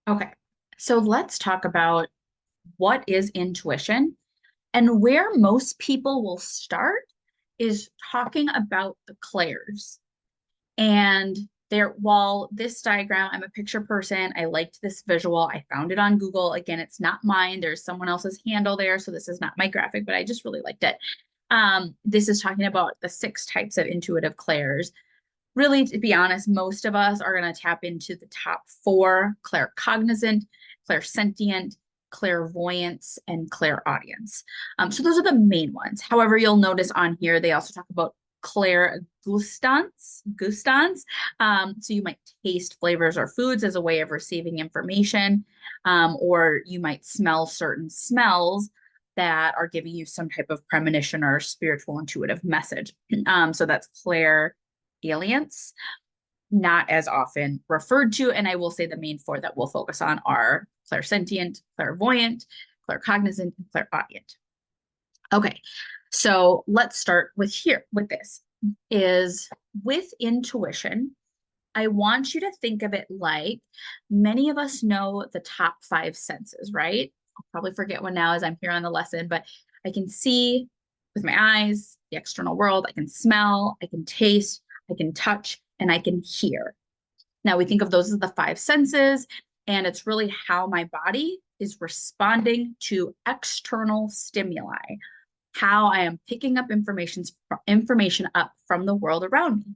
Okay, so let's talk about what is intuition, and where most people will start is talking about the clairs. And there, while this diagram, I'm a picture person, I liked this visual. I found it on Google. Again, it's not mine. There's someone else's handle there, so this is not my graphic, but I just really liked it. This is talking about the six types of intuitive clairs. Really, to be honest, most of us are going to tap into the top four: claircognizant, clairsentient, clairvoyance, and clairaudience. So those are the main ones. However, you'll notice on here, they also talk about clairgustance. So you might taste flavors or foods as a way of receiving information, or you might smell certain smells that are giving you some type of premonition or spiritual intuitive message. So that's clairalience, not as often referred to. And I will say the main four that we'll focus on are clairsentient, clairvoyant, claircognizant, and clairaudient. Okay, so let's start with this is with intuition. I want you to think of it like many of us know the top five senses, right? I'll probably forget one now as I'm here on the lesson, but I can see with my eyes, the external world. I can smell, I can taste, I can touch, and I can hear. Now we think of those as the five senses, and it's really how my body is responding to external stimuli, how I am picking up information up from the world around me.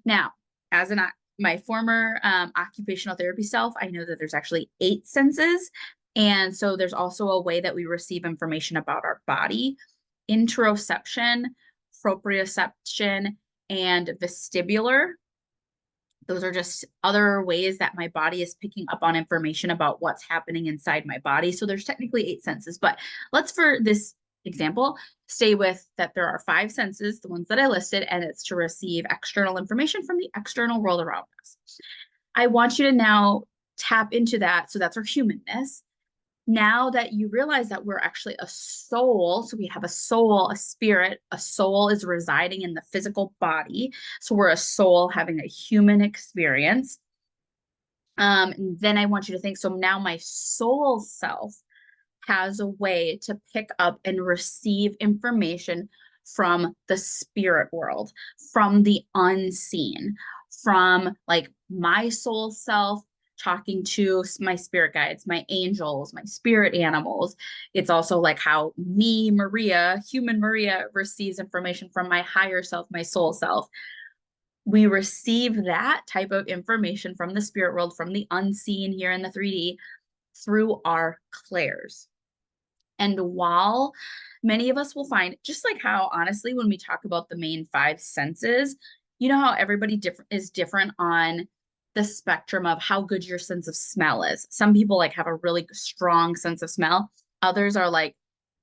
Now, as my former occupational therapy self, I know that there's actually eight senses. And so there's also a way that we receive information about our body: interoception, proprioception, and vestibular. Those are just other ways that my body is picking up on information about what's happening inside my body. So there's technically eight senses, but let's, for this example, stay with that there are five senses, the ones that I listed, and it's to receive external information from the external world around us. I want you to now tap into that. So that's our humanness. Now that you realize that we're actually a soul, so we have a soul, a spirit, a soul is residing in the physical body. So we're a soul having a human experience. Then I want you to think, so now my soul self has a way to pick up and receive information from the spirit world, from the unseen, from like my soul self talking to my spirit guides, my angels, my spirit animals. It's also like how me, Maria, human Maria, receives information from my higher self, my soul self. We receive that type of information from the spirit world, from the unseen here in the 3D, through our clairs. And while many of us will find, just like how honestly, when we talk about the main five senses, you know how everybody is different on the spectrum of how good your sense of smell is. Some people like have a really strong sense of smell. Others are like,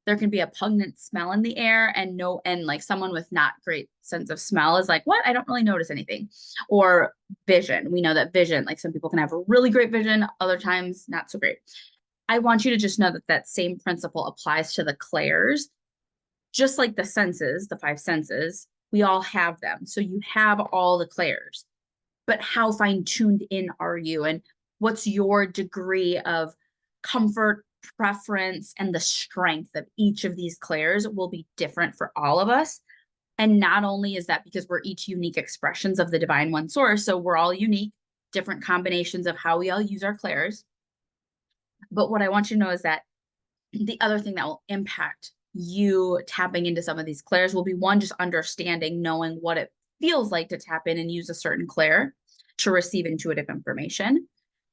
there can be a pungent smell in the air and like someone with not great sense of smell is like, what? I don't really notice anything. Or vision. We know that vision, like some people can have a really great vision, other times not so great. I want you to just know that that same principle applies to the clairs. Just like the senses, the five senses, we all have them. So you have all the clairs, but how fine tuned in are you? And what's your degree of comfort, preference, and the strength of each of these clairs will be different for all of us. And not only is that because we're each unique expressions of the divine one source, so we're all unique, different combinations of how we all use our clairs. But what I want you to know is that the other thing that will impact you tapping into some of these clairs will be, one, just understanding, knowing what it feels like to tap in and use a certain clair to receive intuitive information,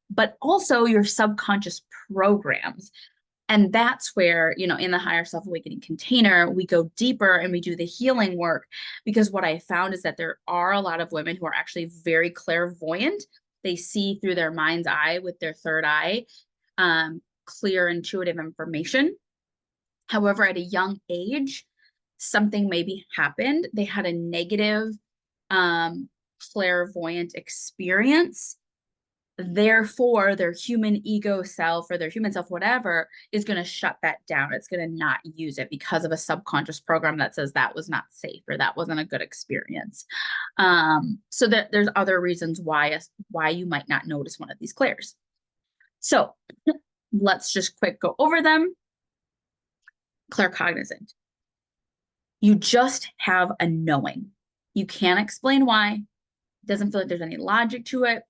but also your subconscious programs. And that's where, in the higher self awakening container, we go deeper and we do the healing work. Because what I found is that there are a lot of women who are actually very clairvoyant. They see through their mind's eye with their third eye, clear intuitive information. However, at a young age, something maybe happened. They had a negative clairvoyant experience. Therefore, their human ego self or their human self, whatever, is going to shut that down. It's going to not use it because of a subconscious program that says that was not safe or that wasn't a good experience. So that there's other reasons why you might not notice one of these clairs. So let's just quick go over them. Claircognizant. You just have a knowing. You can't explain why. It doesn't feel like there's any logic to it,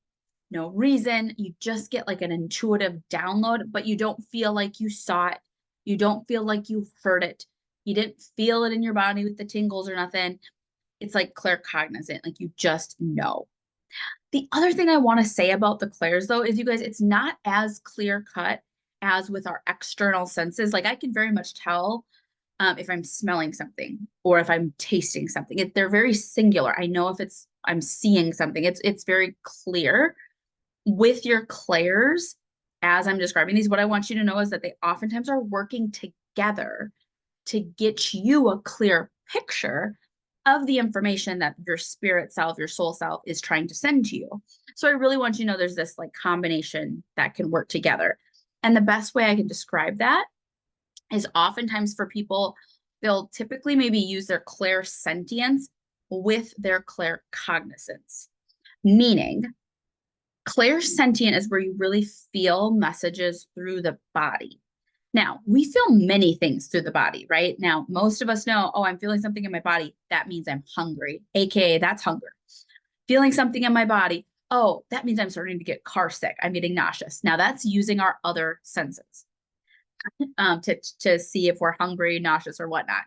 no reason. You just get like an intuitive download, but you don't feel like you saw it. You don't feel like you heard it. You didn't feel it in your body with the tingles or nothing. It's like claircognizant, like you just know. The other thing I want to say about the clairs, though, is you guys, it's not as clear cut as with our external senses. Like I can very much tell if I'm smelling something or if I'm tasting something. They're very singular. I know if I'm seeing something. It's very clear. With your clairs, as I'm describing these, what I want you to know is that they oftentimes are working together to get you a clear picture of the information that your spirit self, your soul self is trying to send to you. So I really want you to know there's this like combination that can work together. And the best way I can describe that is oftentimes for people, they'll typically maybe use their clairsentience with their claircognizance, meaning clairsentient is where you really feel messages through the body. Now, we feel many things through the body, right? Now, most of us know, oh, I'm feeling something in my body. That means I'm hungry, AKA that's hunger. Feeling something in my body. Oh, that means I'm starting to get car sick. I'm getting nauseous. Now, that's using our other senses to see if we're hungry, nauseous, or whatnot.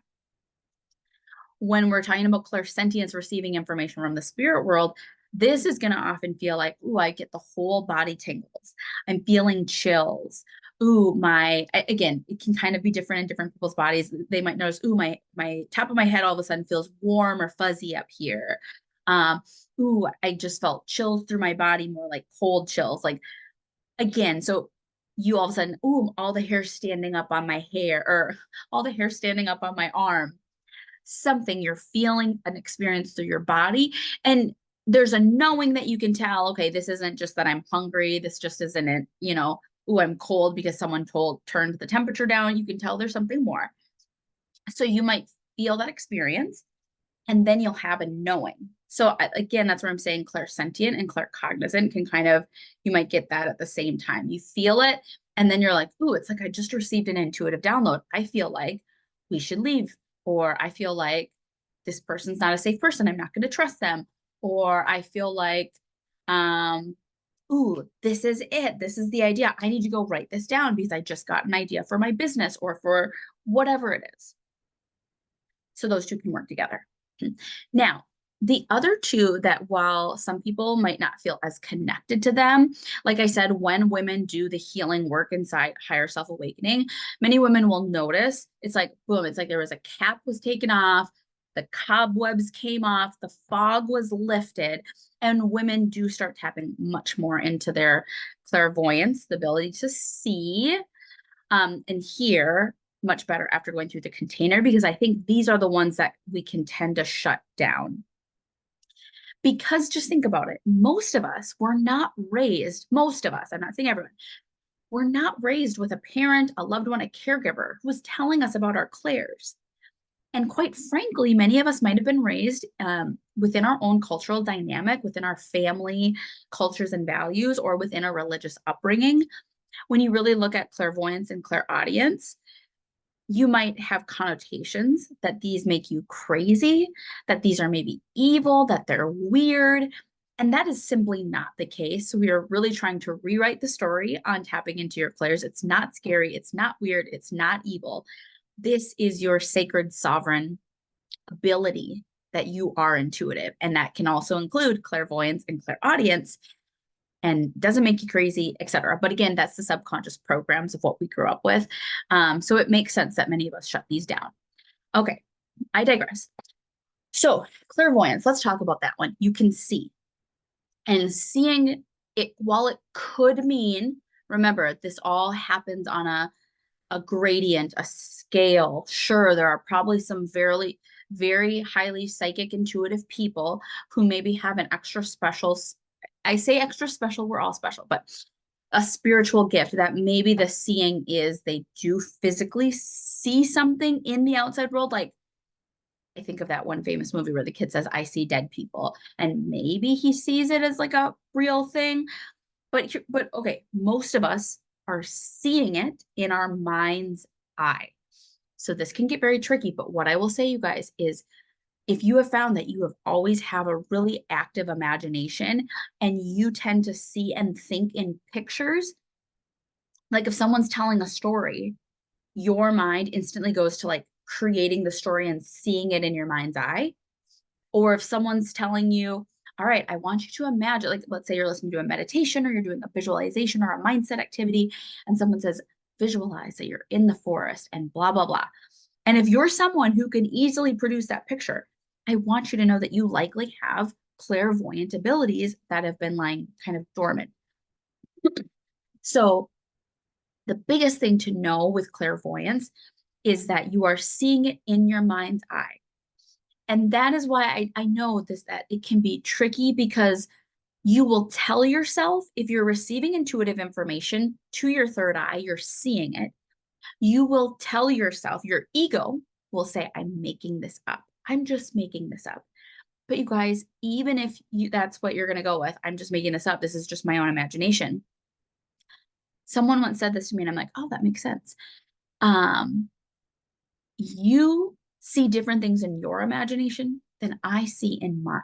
When we're talking about clairsentience, receiving information from the spirit world, this is going to often feel like, ooh, I get the whole body tingles. I'm feeling chills. Ooh, again, it can kind of be different in different people's bodies. They might notice, ooh, my top of my head all of a sudden feels warm or fuzzy up here. Ooh, I just felt chills through my body, more like cold chills. Like, again, so you all of a sudden, ooh, all the hair standing up on my hair, or all the hair standing up on my arm. Something you're feeling an experience through your body. And there's a knowing that you can tell, okay, this isn't just that I'm hungry. This just isn't it, oh, I'm cold because someone turned the temperature down. You can tell there's something more. So you might feel that experience and then you'll have a knowing. So again, that's where I'm saying clairsentient and claircognizant can kind of, you might get that at the same time. You feel it and then you're like, ooh, it's like I just received an intuitive download. I feel like we should leave. Or I feel like this person's not a safe person. I'm not going to trust them. Or I feel like, ooh, this is it. This is the idea. I need to go write this down because I just got an idea for my business or for whatever it is. So those two can work together. Now, the other two that while some people might not feel as connected to them, like I said, when women do the healing work inside higher self awakening, many women will notice it's like, boom, it's like there was a cap was taken off, the cobwebs came off, the fog was lifted, and women do start tapping much more into their clairvoyance, the ability to see and hear much better after going through the container, because I think these are the ones that we can tend to shut down. Because just think about it. Most of us were not raised, most of us, I'm not saying everyone, we're not raised with a parent, a loved one, a caregiver who was telling us about our clairs. And quite frankly, many of us might have been raised within our own cultural dynamic, within our family cultures and values, or within a religious upbringing. When you really look at clairvoyance and clairaudience, you might have connotations that these make you crazy, that these are maybe evil, that they're weird. And that is simply not the case. We are really trying to rewrite the story on tapping into your clairs. It's not scary. It's not weird. It's not evil. This is your sacred sovereign ability that you are intuitive. And that can also include clairvoyance and clairaudience and doesn't make you crazy, etc. But again, that's the subconscious programs of what we grew up with. So it makes sense that many of us shut these down. Okay, I digress. So clairvoyance, let's talk about that one. You can see. And seeing it, while it could mean, remember, this all happens on a gradient, a scale. Sure, there are probably some very highly psychic, intuitive people who maybe have an extra special, I say extra special, we're all special, but a spiritual gift that maybe the seeing is they do physically see something in the outside world. Like I think of that one famous movie where the kid says, I see dead people. And maybe he sees it as like a real thing. but okay, most of us are seeing it in our mind's eye. So this can get very tricky, but what I will say, you guys, is if you have found that you have always have a really active imagination and you tend to see and think in pictures, like if someone's telling a story, your mind instantly goes to like creating the story and seeing it in your mind's eye. Or if someone's telling you, all right, I want you to imagine, like, let's say you're listening to a meditation or you're doing a visualization or a mindset activity, and someone says, visualize that you're in the forest and blah, blah, blah. And if you're someone who can easily produce that picture, I want you to know that you likely have clairvoyant abilities that have been lying kind of dormant. So, the biggest thing to know with clairvoyance is that you are seeing it in your mind's eye. And that is why I know this, that it can be tricky because you will tell yourself if you're receiving intuitive information to your third eye, you're seeing it. You will tell yourself, your ego will say, I'm making this up. I'm just making this up. But you guys, even if that's what you're going to go with, I'm just making this up. This is just my own imagination. Someone once said this to me and I'm like, oh, that makes sense. Um, you see different things in your imagination than I see in mine.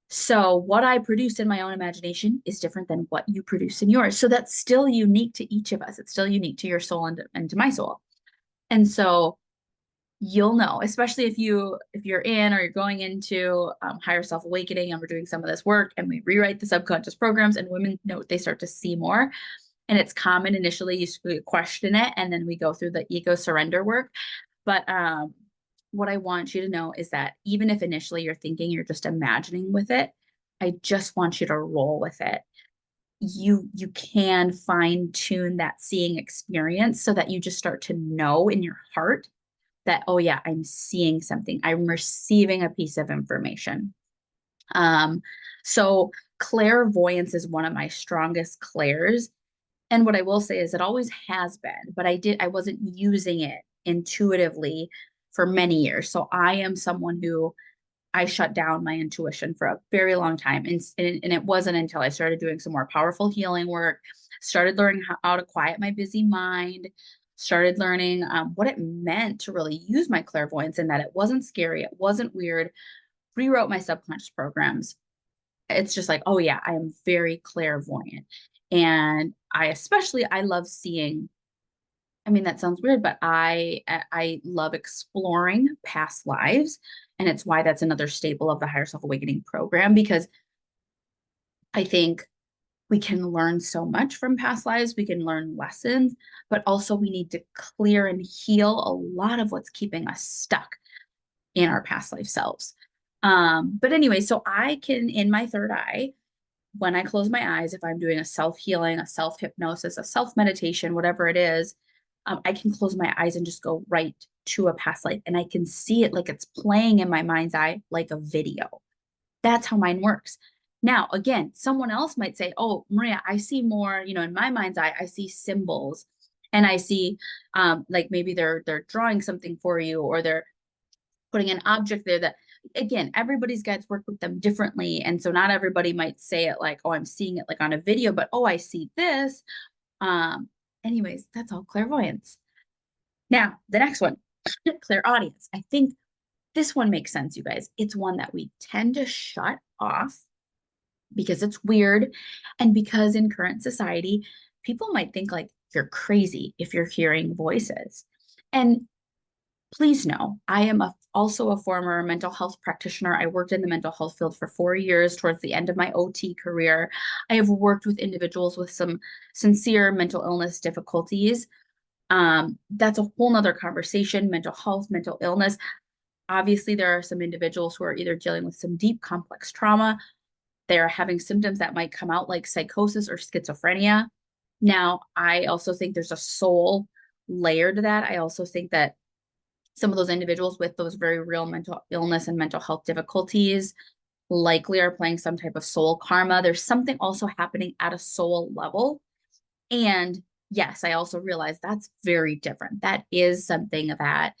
So what I produce in my own imagination is different than what you produce in yours. So that's still unique to each of us. It's still unique to your soul and to my soul. And so you'll know, especially if you're in or you're going into higher self awakening and we're doing some of this work and we rewrite the subconscious programs and women know they start to see more. And it's common initially you question it and then we go through the ego surrender work. But what I want you to know is that even if initially you're thinking you're just imagining with it, I just want you to roll with it. You can fine tune that seeing experience so that you just start to know in your heart that, oh yeah, I'm seeing something. I'm receiving a piece of information. Um, so clairvoyance is one of my strongest clairs. And what I will say is it always has been, but I wasn't using it intuitively for many years. So I am someone who I shut down my intuition for a very long time. And it wasn't until I started doing some more powerful healing work, started learning how to quiet my busy mind, started learning what it meant to really use my clairvoyance and that it wasn't scary, it wasn't weird, rewrote my subconscious programs. It's just like, oh yeah, I am very clairvoyant. And I love seeing, I mean, that sounds weird, but I love exploring past lives. And it's why that's another staple of the Higher Self Awakening program, because I think we can learn so much from past lives. We can learn lessons, but also we need to clear and heal a lot of what's keeping us stuck in our past life selves. But anyway, so I can, in my third eye, when I close my eyes, if I'm doing a self healing, a self hypnosis, a self meditation, whatever it is, I can close my eyes and just go right to a past life. And I can see it like it's playing in my mind's eye, like a video. That's how mine works. Now, again, someone else might say, oh, Maria, I see more, in my mind's eye, I see symbols and I see like maybe they're drawing something for you or they're putting an object there that again everybody's guides work with them differently and so not everybody might say it like oh I'm seeing it like on a video but oh I see this um anyways that's all clairvoyance. Now the next one, clairaudience. I think this one makes sense, you guys. It's one that we tend to shut off because it's weird and because in current society people might think like you're crazy if you're hearing voices. And please know, I am also a former mental health practitioner. I worked in the mental health field for 4 years towards the end of my OT career. I have worked with individuals with some sincere mental illness difficulties. That's a whole nother conversation, mental health, mental illness. Obviously, there are some individuals who are either dealing with some deep complex trauma. They're having symptoms that might come out like psychosis or schizophrenia. Now, I also think there's a soul layer to that. I also think that some of those individuals with those very real mental illness and mental health difficulties likely are playing some type of soul karma. There's something also happening at a soul level. And yes, I also realize that's very different. That is something that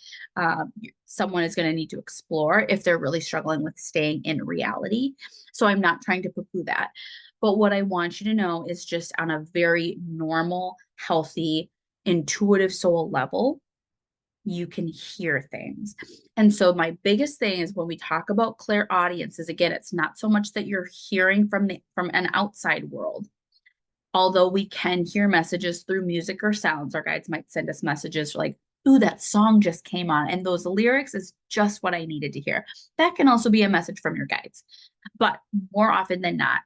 someone is going to need to explore if they're really struggling with staying in reality. So I'm not trying to poo-poo that. But what I want you to know is just on a very normal, healthy, intuitive soul level, you can hear things. And so my biggest thing is when we talk about clairaudiences, again, it's not so much that you're hearing from an outside world. Although we can hear messages through music or sounds, our guides might send us messages like, ooh, that song just came on. And those lyrics is just what I needed to hear. That can also be a message from your guides. But more often than not,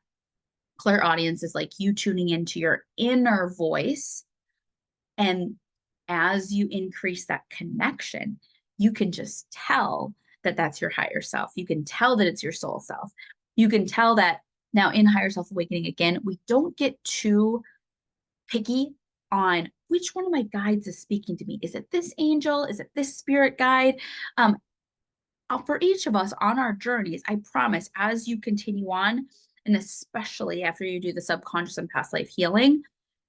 clairaudience is like you tuning into your inner voice. And as you increase that connection, you can just tell that that's your higher self. You can tell that it's your soul self. You can tell that now in higher self awakening, again, we don't get too picky on which one of my guides is speaking to me. Is it this angel? Is it this spirit guide? For each of us on our journeys, I promise, as you continue on, and especially after you do the subconscious and past life healing,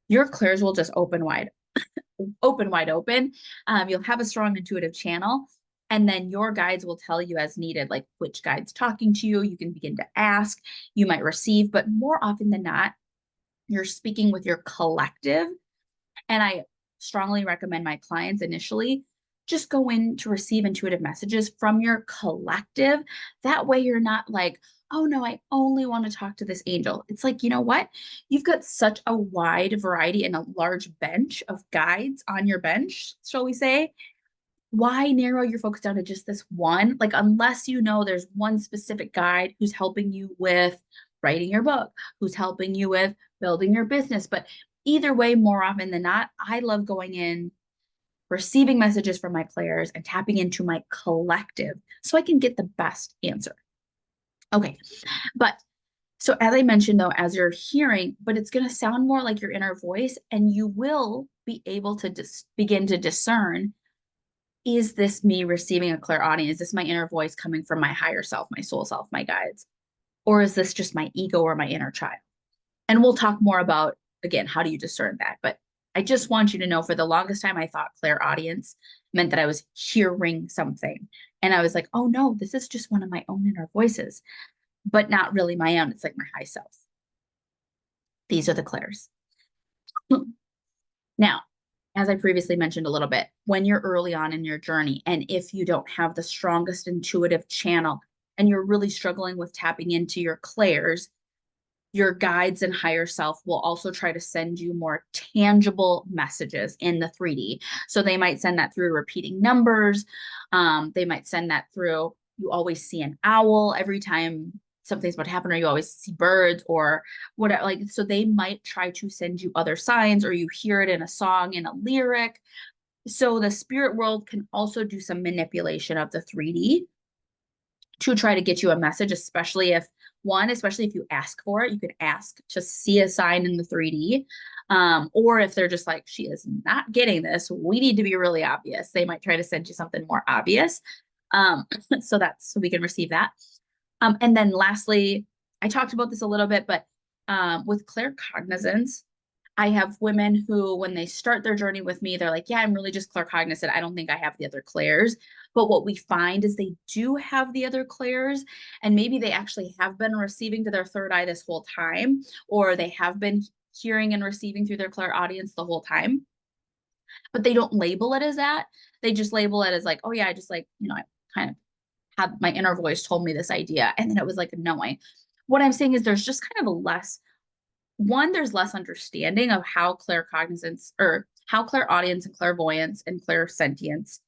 your clairs will just open wide open. You'll have a strong intuitive channel, and then your guides will tell you as needed, like which guide's talking to you. You can begin to ask, you might receive, but more often than not, you're speaking with your collective. And I strongly recommend my clients initially just go in to receive intuitive messages from your collective. That way you're not like, oh no, I only want to talk to this angel. It's like, you know what? You've got such a wide variety and a large bench of guides on your bench, shall we say. Why narrow your focus down to just this one? Like, unless you know there's one specific guide who's helping you with writing your book, who's helping you with building your business. But either way, more often than not, I love going in, receiving messages from my players and tapping into my collective so I can get the best answer. Okay. But so as I mentioned though, as you're hearing, but it's going to sound more like your inner voice, and you will be able to begin to discern, is this me receiving a clairaudience? Is this my inner voice coming from my higher self, my soul self, my guides? Or is this just my ego or my inner child? And we'll talk more about, again, how do you discern that? But I just want you to know, for the longest time, I thought clairaudience meant that I was hearing something. And I was like, oh no, this is just one of my own inner voices, but not really my own. It's like my high self. These are the clairs. Now, as I previously mentioned a little bit, when you're early on in your journey, and if you don't have the strongest intuitive channel and you're really struggling with tapping into your clairs, your guides and higher self will also try to send you more tangible messages in the 3D. So they might send that through repeating numbers. They might send that through, you always see an owl every time something's about to happen, or you always see birds or whatever. Like, so they might try to send you other signs, or you hear it in a song, in a lyric. So the spirit world can also do some manipulation of the 3D to try to get you a message, especially if you ask for it. You could ask to see a sign in the 3D. Or if they're just like, she is not getting this, we need to be really obvious. They might try to send you something more obvious. So we can receive that. And then lastly, I talked about this a little bit, but with claircognizance, I have women who, when they start their journey with me, they're like, yeah, I'm really just claircognizant. I don't think I have the other clairs. But what we find is they do have the other clairs, and maybe they actually have been receiving to their third eye this whole time, or they have been hearing and receiving through their clairaudience the whole time, but they don't label it as that. They just label it as like, oh yeah, I just like, I kind of had my inner voice told me this idea, and then it was like annoying. What I'm saying is there's just kind of there's less understanding of how claircognizance, or how clairaudience and clairvoyance and clairsentience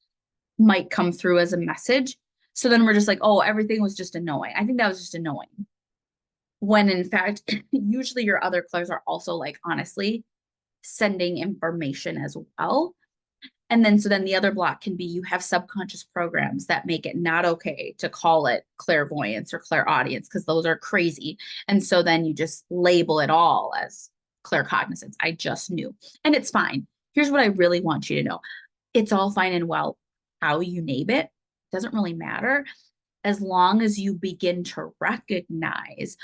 might come through as a message. So then we're just like, oh, everything was just annoying. I think that was just annoying. When in fact, usually your other clairs are also like, honestly, sending information as well. And then, so then the other block can be, you have subconscious programs that make it not okay to call it clairvoyance or clairaudience, because those are crazy. And so then you just label it all as claircognizance. I just knew. And it's fine. Here's what I really want you to know. It's all fine and well how you name it. Doesn't really matter, as long as you begin to recognize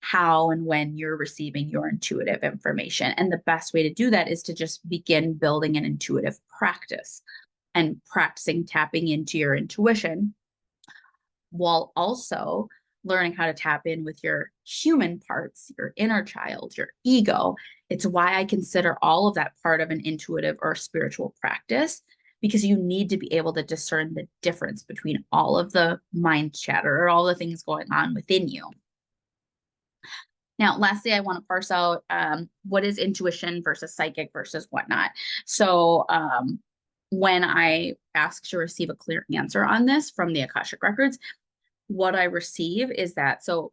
how and when you're receiving your intuitive information. And the best way to do that is to just begin building an intuitive practice and practicing tapping into your intuition, while also learning how to tap in with your human parts, your inner child, your ego. It's why I consider all of that part of an intuitive or spiritual practice, because you need to be able to discern the difference between all of the mind chatter or all the things going on within you. Now, lastly, I want to parse out what is intuition versus psychic versus whatnot. So, when I ask to receive a clear answer on this from the Akashic Records, what I receive is that. So,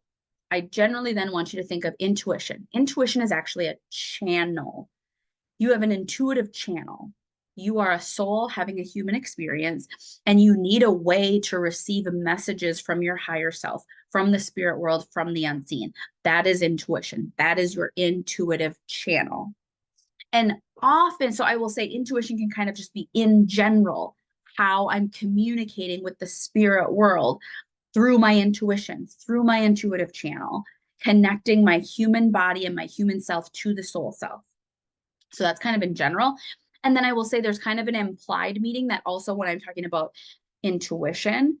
I generally then want you to think of intuition. Intuition is actually a channel. You have an intuitive channel. You are a soul having a human experience, and you need a way to receive messages from your higher self, from the spirit world, from the unseen. That is intuition. That is your intuitive channel. And often, so I will say intuition can kind of just be in general how I'm communicating with the spirit world through my intuition, through my intuitive channel, connecting my human body and my human self to the soul self. So that's kind of in general. And then I will say there's kind of an implied meaning that also when I'm talking about intuition,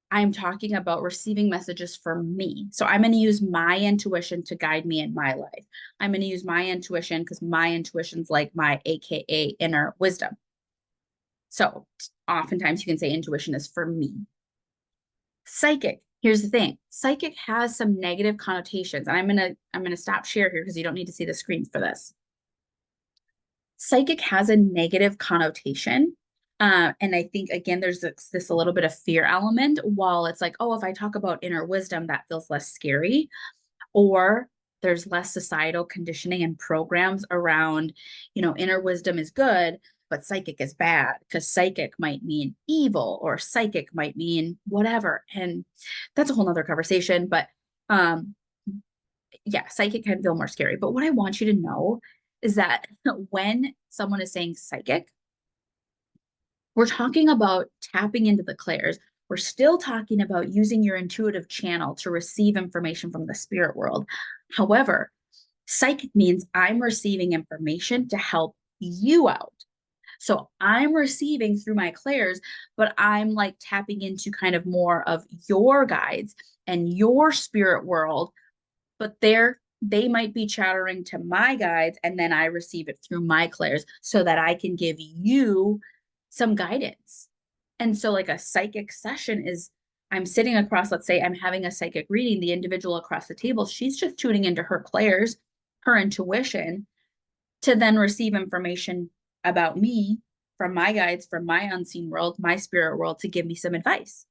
I'm talking about receiving messages for me. So I'm going to use my intuition to guide me in my life. I'm going to use my intuition because my intuition's like my AKA inner wisdom. So oftentimes you can say intuition is for me. Psychic. Here's the thing. Psychic has some negative connotations. And I'm gonna stop share here because you don't need to see the screen for this. Psychic has a negative connotation. And I think, again, there's this a little bit of fear element. While it's like, oh, if I talk about inner wisdom, that feels less scary. Or there's less societal conditioning and programs around, inner wisdom is good, but psychic is bad, because psychic might mean evil or psychic might mean whatever. And that's a whole nother conversation. But yeah, psychic can feel more scary. But what I want you to know is that when someone is saying psychic, we're talking about tapping into the clairs. We're still talking about using your intuitive channel to receive information from the spirit world. However, psychic means I'm receiving information to help you out. So I'm receiving through my clairs, but I'm like tapping into kind of more of your guides and your spirit world, but they might be chattering to my guides, and then I receive it through my clairs so that I can give you some guidance. And so like a psychic session is, I'm sitting across, let's say I'm having a psychic reading, the individual across the table, she's just tuning into her clairs, her intuition, to then receive information about me from my guides, from my unseen world, my spirit world, to give me some advice.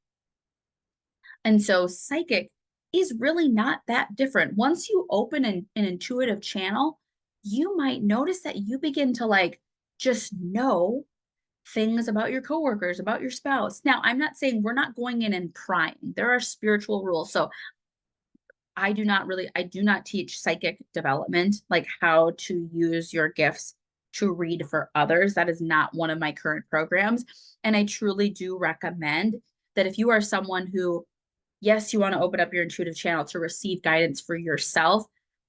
And so psychic is really not that different. Once you open an intuitive channel, you might notice that you begin to like just know things about your coworkers, about your spouse. Now, I'm not saying we're not going in and prying. There are spiritual rules. So I do not teach psychic development, like how to use your gifts to read for others. That is not one of my current programs. And I truly do recommend that if you are someone who, yes, you want to open up your intuitive channel to receive guidance for yourself,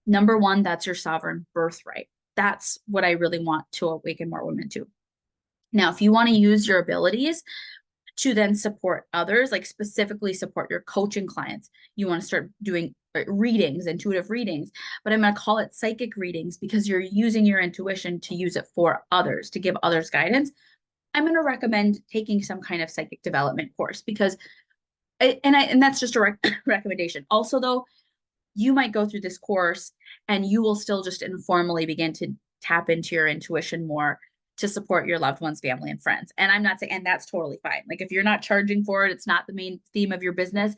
number one, that's your sovereign birthright. That's what I really want to awaken more women to. Now, if you want to use your abilities to then support others, like specifically support your coaching clients, you want to start doing readings, intuitive readings, but I'm going to call it psychic readings because you're using your intuition to use it for others, to give others guidance. I'm going to recommend taking some kind of psychic development course because, and that's just a recommendation. Also, though, you might go through this course and you will still just informally begin to tap into your intuition more to support your loved ones, family, and friends. And I'm not saying, and that's totally fine. Like if you're not charging for it, it's not the main theme of your business.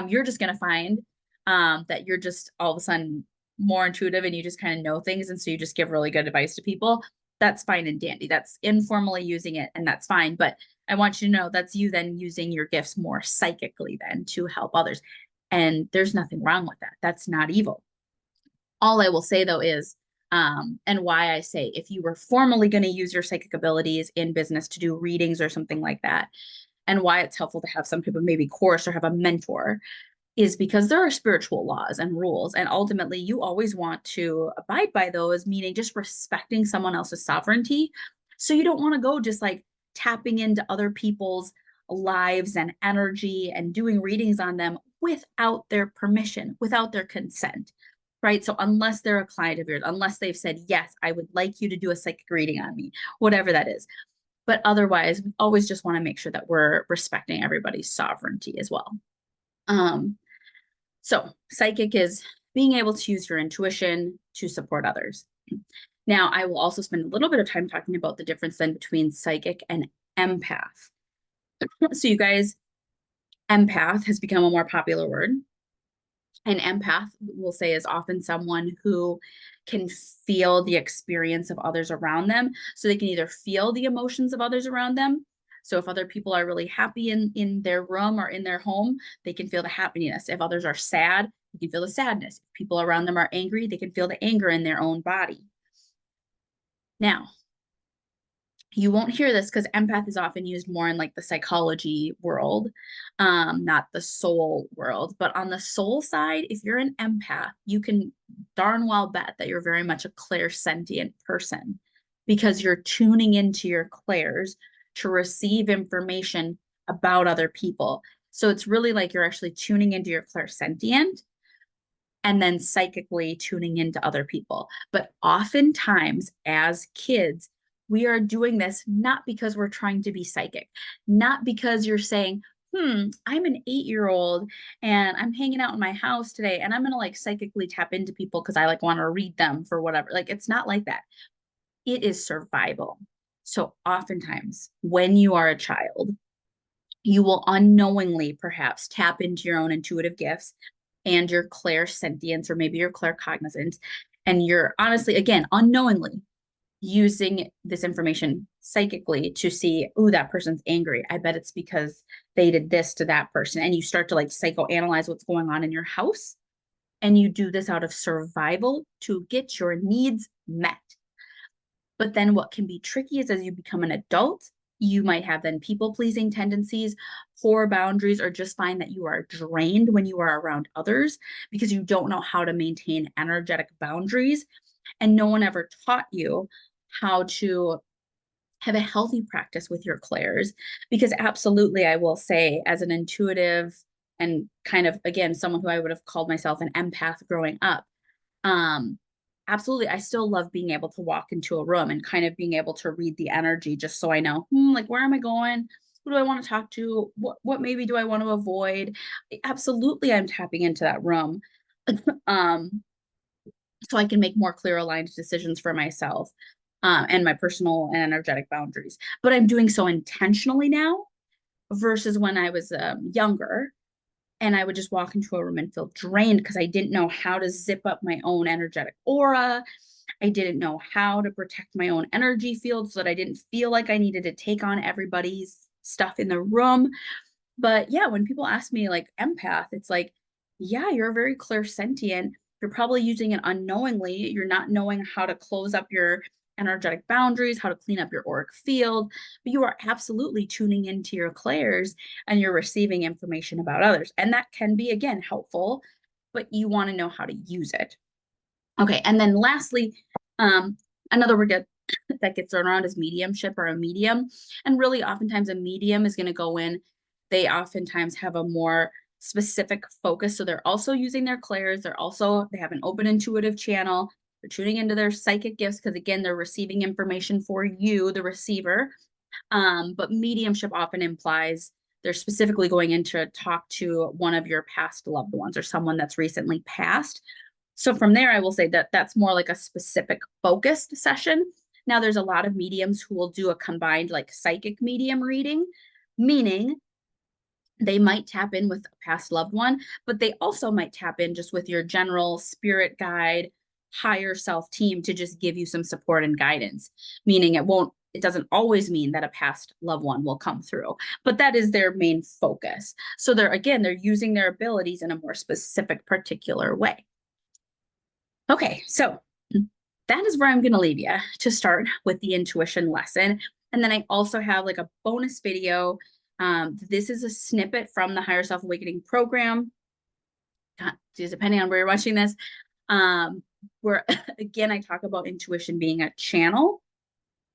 You're just going to find that you're just all of a sudden more intuitive and you just kind of know things. And so you just give really good advice to people. That's fine and dandy. That's informally using it and that's fine. But I want you to know that's you then using your gifts more psychically then to help others. And there's nothing wrong with that. That's not evil. All I will say though is, and why I say if you were formally going to use your psychic abilities in business to do readings or something like that, and why it's helpful to have some type of maybe course or have a mentor, is because there are spiritual laws and rules. And ultimately, you always want to abide by those, meaning just respecting someone else's sovereignty. So you don't want to go just like tapping into other people's lives and energy and doing readings on them without their permission, without their consent, right? So unless they're a client of yours, unless they've said, yes, I would like you to do a psychic reading on me, whatever that is. But otherwise, we always just want to make sure that we're respecting everybody's sovereignty as well. Um, so psychic is being able to use your intuition to support others. Now, I will also spend a little bit of time talking about the difference then between psychic and empath. So you guys, empath has become a more popular word. An empath, we'll say, is often someone who can feel the experience of others around them. So they can either feel the emotions of others around them. So if other people are really happy in their room or in their home, they can feel the happiness. If others are sad, they can feel the sadness. If people around them are angry, they can feel the anger in their own body. Now, you won't hear this because empath is often used more in like the psychology world, not the soul world. But on the soul side, if you're an empath, you can darn well bet that you're very much a clairsentient person because you're tuning into your clairs to receive information about other people. So it's really like you're actually tuning into your clairsentient and then psychically tuning into other people. But oftentimes, as kids, we are doing this not because we're trying to be psychic, not because you're saying, I'm an 8-year-old and I'm hanging out in my house today and I'm going to like psychically tap into people because I like want to read them for whatever. Like, it's not like that. It is survival. So oftentimes when you are a child, you will unknowingly perhaps tap into your own intuitive gifts and your clairsentience or maybe your claircognizance. And you're honestly, again, unknowingly using this information psychically to see, oh, that person's angry. I bet it's because they did this to that person. And you start to like psychoanalyze what's going on in your house. And you do this out of survival to get your needs met. But then what can be tricky is as you become an adult, you might have then people pleasing tendencies, poor boundaries, or just find that you are drained when you are around others because you don't know how to maintain energetic boundaries. And no one ever taught you how to have a healthy practice with your clairs. Because absolutely, I will say, as an intuitive and kind of, again, someone who I would have called myself an empath growing up, um, absolutely, I still love being able to walk into a room and kind of being able to read the energy just so I know, like, where am I going? Who do I want to talk to? What maybe do I want to avoid? Absolutely, I'm tapping into that room. um, so I can make more clear aligned decisions for myself and my personal and energetic boundaries. But I'm doing so intentionally now versus when I was younger and I would just walk into a room and feel drained because I didn't know how to zip up my own energetic aura. I didn't know how to protect my own energy field so that I didn't feel like I needed to take on everybody's stuff in the room. But yeah, when people ask me like empath, it's like, yeah, you're very clairsentient. You're probably using it unknowingly. You're not knowing how to close up your energetic boundaries, how to clean up your auric field, but you are absolutely tuning into your clairs and you're receiving information about others. And that can be, again, helpful, but you want to know how to use it. Okay, and then lastly, another word that gets thrown around is mediumship or a medium. And really, oftentimes, a medium is going to go in. They oftentimes have a more specific focus. So they're also using their clairs. They have an open intuitive channel. They're tuning into their psychic gifts because, again, they're receiving information for you, the receiver. But mediumship often implies they're specifically going in to talk to one of your past loved ones or someone that's recently passed. So from there, I will say that that's more like a specific focused session. Now, there's a lot of mediums who will do a combined like psychic medium reading, meaning they might tap in with a past loved one, but they also might tap in just with your general spirit guide, higher self team to just give you some support and guidance, meaning it doesn't always mean that a past loved one will come through, but that is their main focus. So they're using their abilities in a more specific, particular way. Okay, so that is where I'm going to leave you to start with the intuition lesson. And then I also have like a bonus video. This is a snippet from the Higher Self Awakening program. Depending on where you're watching this, where again, I talk about intuition being a channel.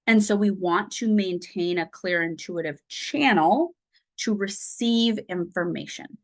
And so we want to maintain a clear intuitive channel to receive information.